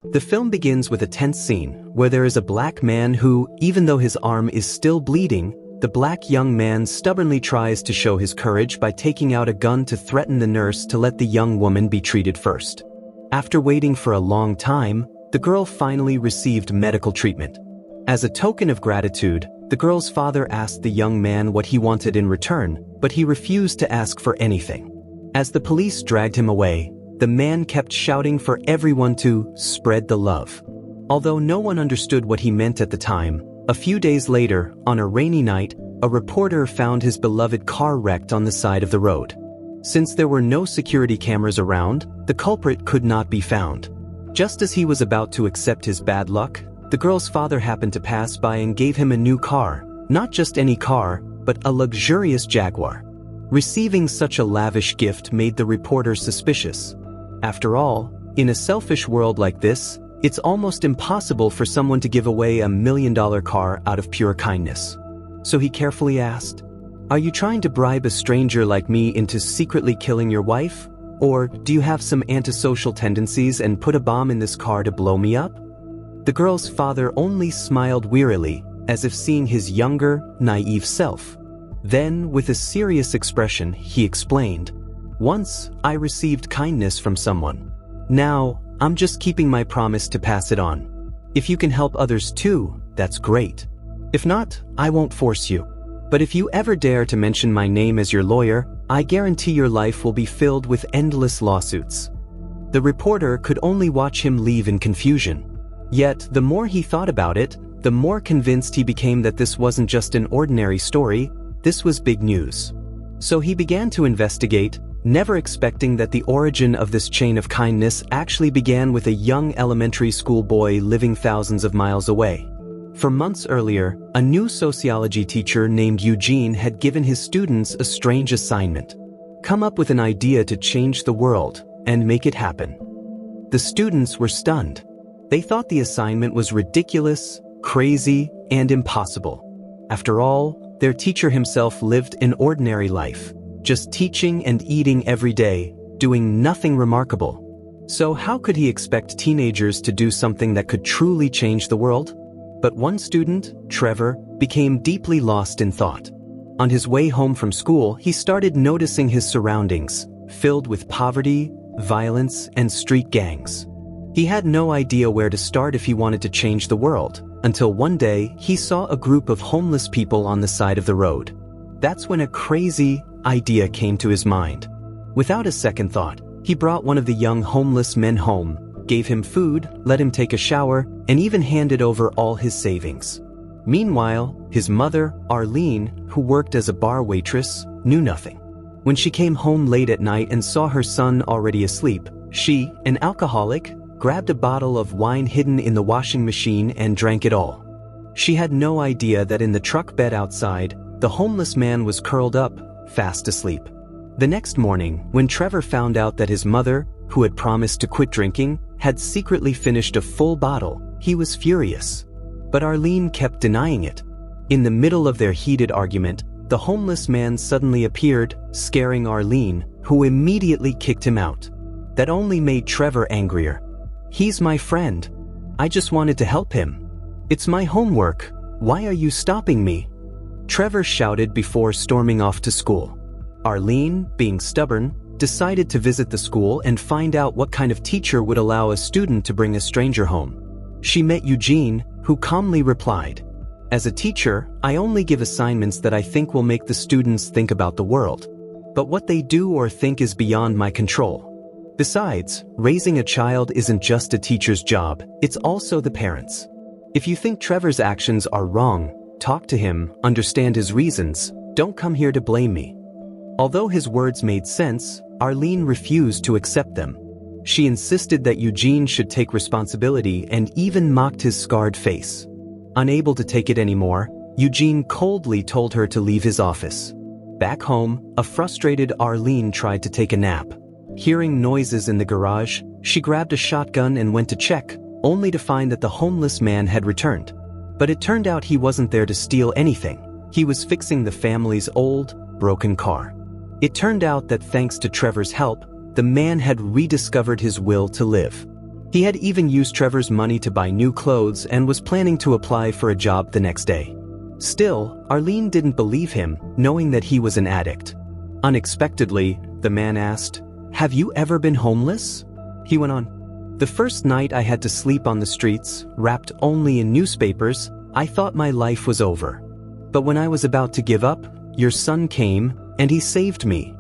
The film begins with a tense scene where there is a black man who, even though his arm is still bleeding, the black young man stubbornly tries to show his courage by taking out a gun to threaten the nurse to let the young woman be treated first. After waiting for a long time, the girl finally received medical treatment. As a token of gratitude, the girl's father asked the young man what he wanted in return, but he refused to ask for anything. As the police dragged him away, the man kept shouting for everyone to spread the love. Although no one understood what he meant at the time, a few days later, on a rainy night, a reporter found his beloved car wrecked on the side of the road. Since there were no security cameras around, the culprit could not be found. Just as he was about to accept his bad luck, the girl's father happened to pass by and gave him a new car, not just any car, but a luxurious Jaguar. Receiving such a lavish gift made the reporter suspicious. After all, in a selfish world like this, it's almost impossible for someone to give away $1 million car out of pure kindness. So he carefully asked, "Are you trying to bribe a stranger like me into secretly killing your wife? Or do you have some antisocial tendencies and put a bomb in this car to blow me up?" The girl's father only smiled wearily, as if seeing his younger, naive self. Then, with a serious expression, he explained, "Once, I received kindness from someone. Now, I'm just keeping my promise to pass it on. If you can help others too, that's great. If not, I won't force you. But if you ever dare to mention my name as your lawyer, I guarantee your life will be filled with endless lawsuits." The reporter could only watch him leave in confusion. Yet, the more he thought about it, the more convinced he became that this wasn't just an ordinary story, this was big news. So he began to investigate, never expecting that the origin of this chain of kindness actually began with a young elementary school boy living thousands of miles away. For months earlier, a new sociology teacher named Eugene had given his students a strange assignment: come up with an idea to change the world and make it happen. The students were stunned. They thought the assignment was ridiculous, crazy, and impossible. After all, their teacher himself lived an ordinary life, just teaching and eating every day, doing nothing remarkable. So how could he expect teenagers to do something that could truly change the world? But one student, Trevor, became deeply lost in thought. On his way home from school, he started noticing his surroundings, filled with poverty, violence, and street gangs. He had no idea where to start if he wanted to change the world, until one day he saw a group of homeless people on the side of the road. That's when a crazy idea came to his mind. Without a second thought, he brought one of the young homeless men home, gave him food, let him take a shower, and even handed over all his savings. Meanwhile, his mother, Arlene, who worked as a bar waitress, knew nothing. When she came home late at night and saw her son already asleep, she, an alcoholic, grabbed a bottle of wine hidden in the washing machine and drank it all. She had no idea that in the truck bed outside, the homeless man was curled up, fast asleep. The next morning, when Trevor found out that his mother, who had promised to quit drinking, had secretly finished a full bottle, he was furious. But Arlene kept denying it. In the middle of their heated argument, the homeless man suddenly appeared, scaring Arlene, who immediately kicked him out. That only made Trevor angrier. "He's my friend. I just wanted to help him. It's my homework. Why are you stopping me?" Trevor shouted before storming off to school. Arlene, being stubborn, decided to visit the school and find out what kind of teacher would allow a student to bring a stranger home. She met Eugene, who calmly replied, "As a teacher, I only give assignments that I think will make the students think about the world. But what they do or think is beyond my control. Besides, raising a child isn't just a teacher's job, it's also the parents'. If you think Trevor's actions are wrong, talk to him, understand his reasons, don't come here to blame me." Although his words made sense, Arlene refused to accept them. She insisted that Eugene should take responsibility and even mocked his scarred face. Unable to take it anymore, Eugene coldly told her to leave his office. Back home, a frustrated Arlene tried to take a nap. Hearing noises in the garage, she grabbed a shotgun and went to check, only to find that the homeless man had returned. But it turned out he wasn't there to steal anything. He was fixing the family's old, broken car. It turned out that thanks to Trevor's help, the man had rediscovered his will to live. He had even used Trevor's money to buy new clothes and was planning to apply for a job the next day. Still, Arlene didn't believe him, knowing that he was an addict. Unexpectedly, the man asked, "Have you ever been homeless?" He went on, "The first night I had to sleep on the streets, wrapped only in newspapers, I thought my life was over. But when I was about to give up, your son came, and he saved me."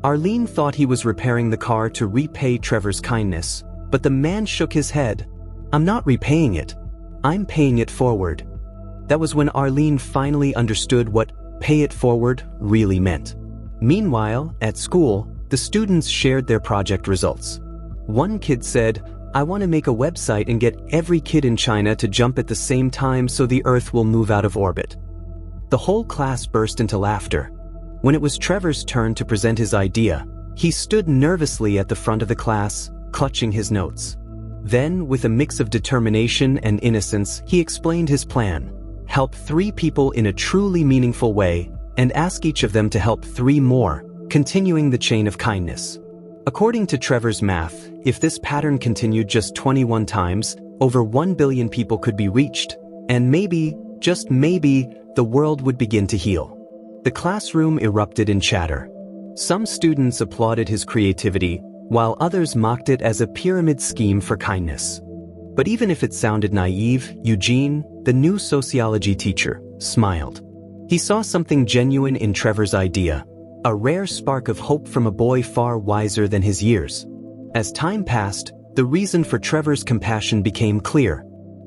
Arlene thought he was repairing the car to repay Trevor's kindness, but the man shook his head. "I'm not repaying it. I'm paying it forward." That was when Arlene finally understood what "pay it forward" really meant. Meanwhile, at school, the students shared their project results. One kid said, "I want to make a website and get every kid in China to jump at the same time so the Earth will move out of orbit." The whole class burst into laughter. When it was Trevor's turn to present his idea, he stood nervously at the front of the class, clutching his notes. Then, with a mix of determination and innocence, he explained his plan: help 3 people in a truly meaningful way, and ask each of them to help 3 more, continuing the chain of kindness. According to Trevor's math, if this pattern continued just 21 times, over 1 billion people could be reached, and maybe, just maybe, the world would begin to heal. The classroom erupted in chatter. Some students applauded his creativity, while others mocked it as a pyramid scheme for kindness. But even if it sounded naive, Eugene, the new sociology teacher, smiled. He saw something genuine in Trevor's idea, a rare spark of hope from a boy far wiser than his years. As time passed, the reason for Trevor's compassion became clear.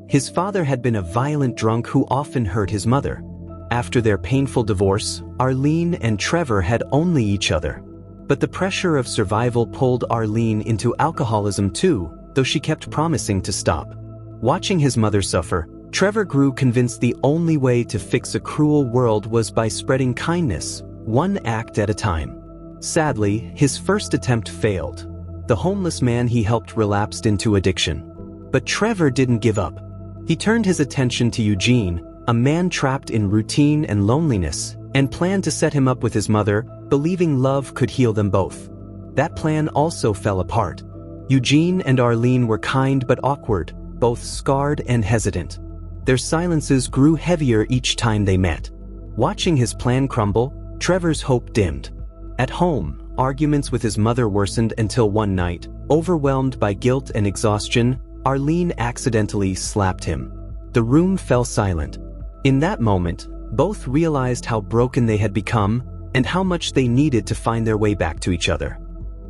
His father had been a violent drunk who often hurt his mother. After their painful divorce, Arlene and Trevor had only each other. But the pressure of survival pulled Arlene into alcoholism too, though she kept promising to stop. Watching his mother suffer, Trevor grew convinced the only way to fix a cruel world was by spreading kindness, one act at a time. Sadly, his first attempt failed. The homeless man he helped relapsed into addiction. But Trevor didn't give up. He turned his attention to Eugene, a man trapped in routine and loneliness, and planned to set him up with his mother, believing love could heal them both. That plan also fell apart. Eugene and Arlene were kind but awkward, both scarred and hesitant. Their silences grew heavier each time they met. Watching his plan crumble, Trevor's hope dimmed. At home, arguments with his mother worsened until one night, overwhelmed by guilt and exhaustion, Arlene accidentally slapped him. The room fell silent. In that moment, both realized how broken they had become and how much they needed to find their way back to each other.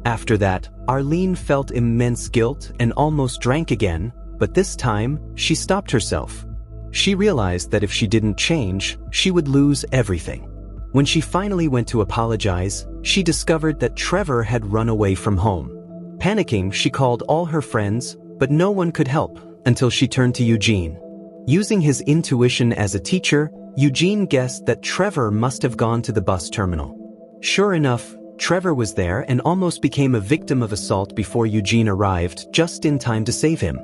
After that, Arlene felt immense guilt and almost drank again, but this time, she stopped herself. She realized that if she didn't change, she would lose everything. When she finally went to apologize, she discovered that Trevor had run away from home. Panicking, she called all her friends, but no one could help until she turned to Eugene. Using his intuition as a teacher, Eugene guessed that Trevor must have gone to the bus terminal. Sure enough, Trevor was there and almost became a victim of assault before Eugene arrived, just in time to save him.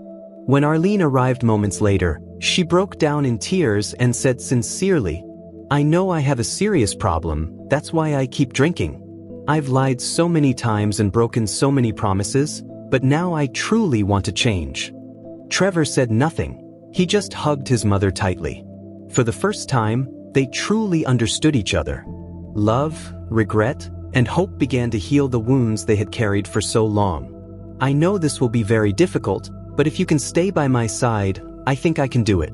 When Arlene arrived moments later, she broke down in tears and said sincerely, "I know I have a serious problem, that's why I keep drinking. I've lied so many times and broken so many promises, but now I truly want to change." Trevor said nothing. He just hugged his mother tightly. For the first time, they truly understood each other. Love, regret, and hope began to heal the wounds they had carried for so long. "I know this will be very difficult, but if you can stay by my side, I think I can do it.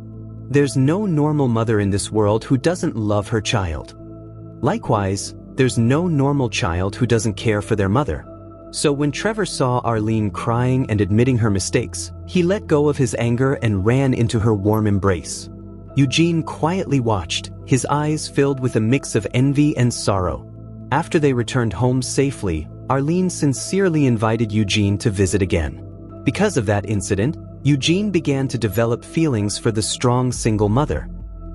There's no normal mother in this world who doesn't love her child. Likewise, there's no normal child who doesn't care for their mother." So when Trevor saw Arlene crying and admitting her mistakes, he let go of his anger and ran into her warm embrace. Eugene quietly watched, his eyes filled with a mix of envy and sorrow. After they returned home safely, Arlene sincerely invited Eugene to visit again. Because of that incident, Eugene began to develop feelings for the strong single mother.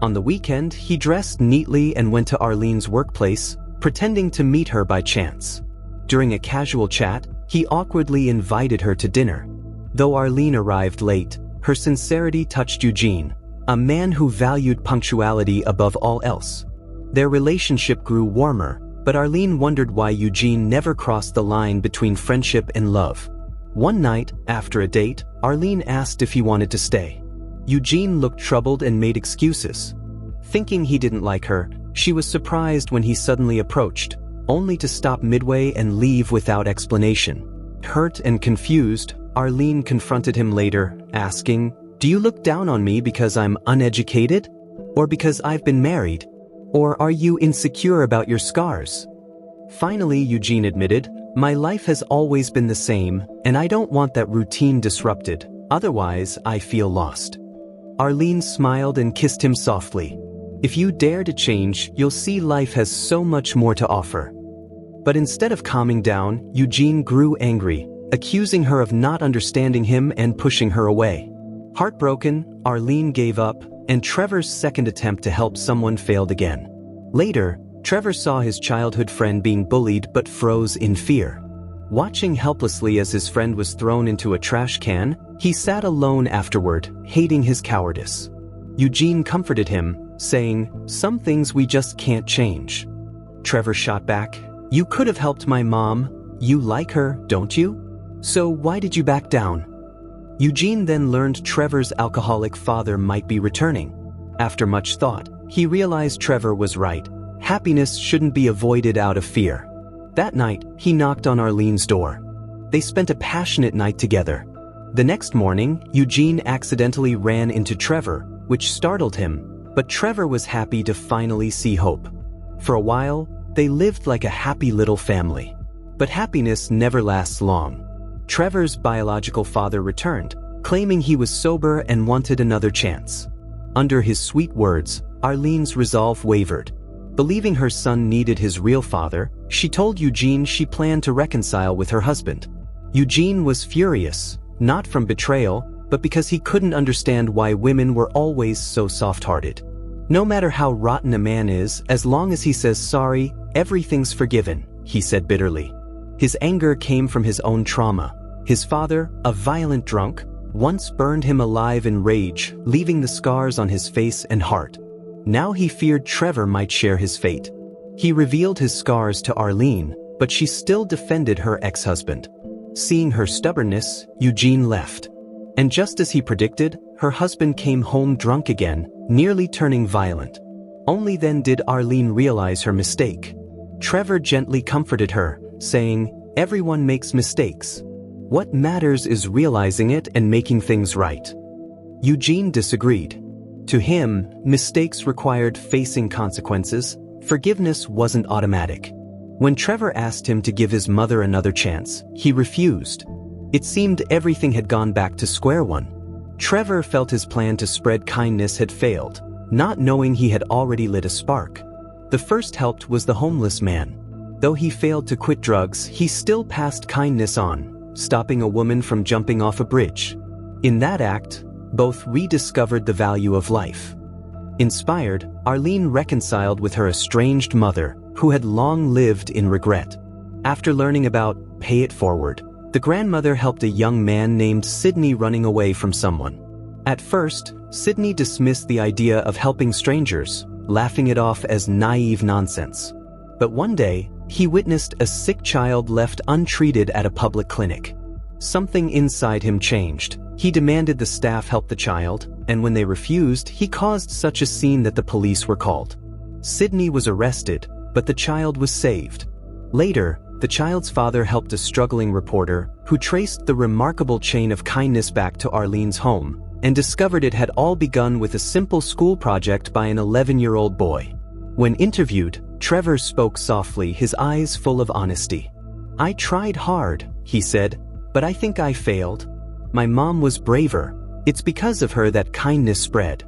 On the weekend, he dressed neatly and went to Arlene's workplace, pretending to meet her by chance. During a casual chat, he awkwardly invited her to dinner. Though Arlene arrived late, her sincerity touched Eugene, a man who valued punctuality above all else. Their relationship grew warmer, but Arlene wondered why Eugene never crossed the line between friendship and love. One night, after a date, Arlene asked if he wanted to stay. Eugene looked troubled and made excuses. Thinking he didn't like her, she was surprised when he suddenly approached, only to stop midway and leave without explanation. Hurt and confused, Arlene confronted him later, asking, "Do you look down on me because I'm uneducated? Or because I've been married? Or are you insecure about your scars?" Finally, Eugene admitted, "My life has always been the same, and I don't want that routine disrupted, otherwise I feel lost." Arlene smiled and kissed him softly. "If you dare to change, you'll see life has so much more to offer." But instead of calming down, Eugene grew angry, accusing her of not understanding him and pushing her away. Heartbroken, Arlene gave up, and Trevor's second attempt to help someone failed again. Later, Trevor saw his childhood friend being bullied but froze in fear. Watching helplessly as his friend was thrown into a trash can, he sat alone afterward, hating his cowardice. Eugene comforted him, saying, "Some things we just can't change." Trevor shot back, "You could have helped my mom. You like her, don't you? So why did you back down?" Eugene then learned Trevor's alcoholic father might be returning. After much thought, he realized Trevor was right. Happiness shouldn't be avoided out of fear. That night, he knocked on Arlene's door. They spent a passionate night together. The next morning, Eugene accidentally ran into Trevor, which startled him, but Trevor was happy to finally see hope. For a while, they lived like a happy little family. But happiness never lasts long. Trevor's biological father returned, claiming he was sober and wanted another chance. Under his sweet words, Arlene's resolve wavered. Believing her son needed his real father, she told Eugene she planned to reconcile with her husband. Eugene was furious, not from betrayal, but because he couldn't understand why women were always so soft-hearted. "No matter how rotten a man is, as long as he says sorry, everything's forgiven," he said bitterly. His anger came from his own trauma. His father, a violent drunk, once burned him alive in rage, leaving the scars on his face and heart. Now he feared Trevor might share his fate. He revealed his scars to Arlene, but she still defended her ex-husband. Seeing her stubbornness, Eugene left. And just as he predicted, her husband came home drunk again, nearly turning violent. Only then did Arlene realize her mistake. Trevor gently comforted her, saying, "Everyone makes mistakes. What matters is realizing it and making things right." Eugene disagreed. To him, mistakes required facing consequences. Forgiveness wasn't automatic. When Trevor asked him to give his mother another chance, he refused. It seemed everything had gone back to square one. Trevor felt his plan to spread kindness had failed, not knowing he had already lit a spark. The first helped was the homeless man. Though he failed to quit drugs, he still passed kindness on, stopping a woman from jumping off a bridge. In that act, both rediscovered the value of life. Inspired, Arlene reconciled with her estranged mother, who had long lived in regret. After learning about Pay It Forward, the grandmother helped a young man named Sidney running away from someone. At first, Sidney dismissed the idea of helping strangers, laughing it off as naive nonsense. But one day, he witnessed a sick child left untreated at a public clinic. Something inside him changed. He demanded the staff help the child, and when they refused, he caused such a scene that the police were called. Sidney was arrested, but the child was saved. Later, the child's father helped a struggling reporter, who traced the remarkable chain of kindness back to Arlene's home, and discovered it had all begun with a simple school project by an 11-year-old boy. When interviewed, Trevor spoke softly, his eyes full of honesty. "I tried hard," he said, "but I think I failed. My mom was braver. It's because of her that kindness spread."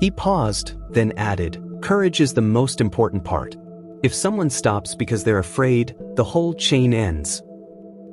He paused, then added, "Courage is the most important part. If someone stops because they're afraid, the whole chain ends."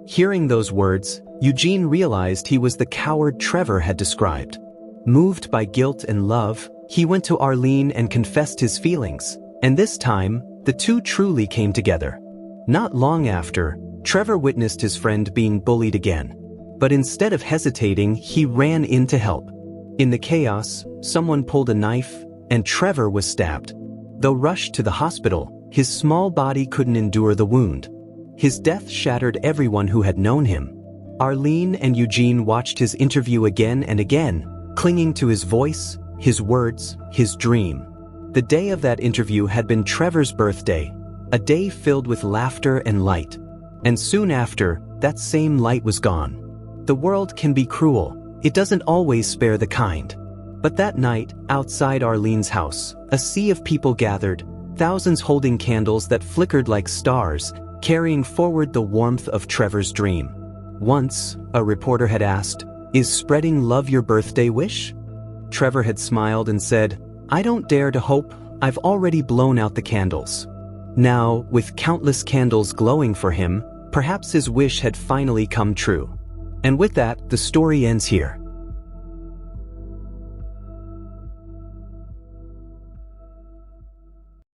Hearing those words, Eugene realized he was the coward Trevor had described. Moved by guilt and love, he went to Arlene and confessed his feelings, and this time, the two truly came together. Not long after, Trevor witnessed his friend being bullied again. But instead of hesitating, he ran in to help. In the chaos, someone pulled a knife, and Trevor was stabbed. Though rushed to the hospital, his small body couldn't endure the wound. His death shattered everyone who had known him. Arlene and Eugene watched his interview again and again, clinging to his voice, his words, his dream. The day of that interview had been Trevor's birthday, a day filled with laughter and light. And soon after, that same light was gone. The world can be cruel. It doesn't always spare the kind. But that night, outside Arlene's house, a sea of people gathered, thousands holding candles that flickered like stars, carrying forward the warmth of Trevor's dream. Once, a reporter had asked, "Is spreading love your birthday wish?" Trevor had smiled and said, "I don't dare to hope. I've already blown out the candles." Now, with countless candles glowing for him, perhaps his wish had finally come true. And with that, the story ends here.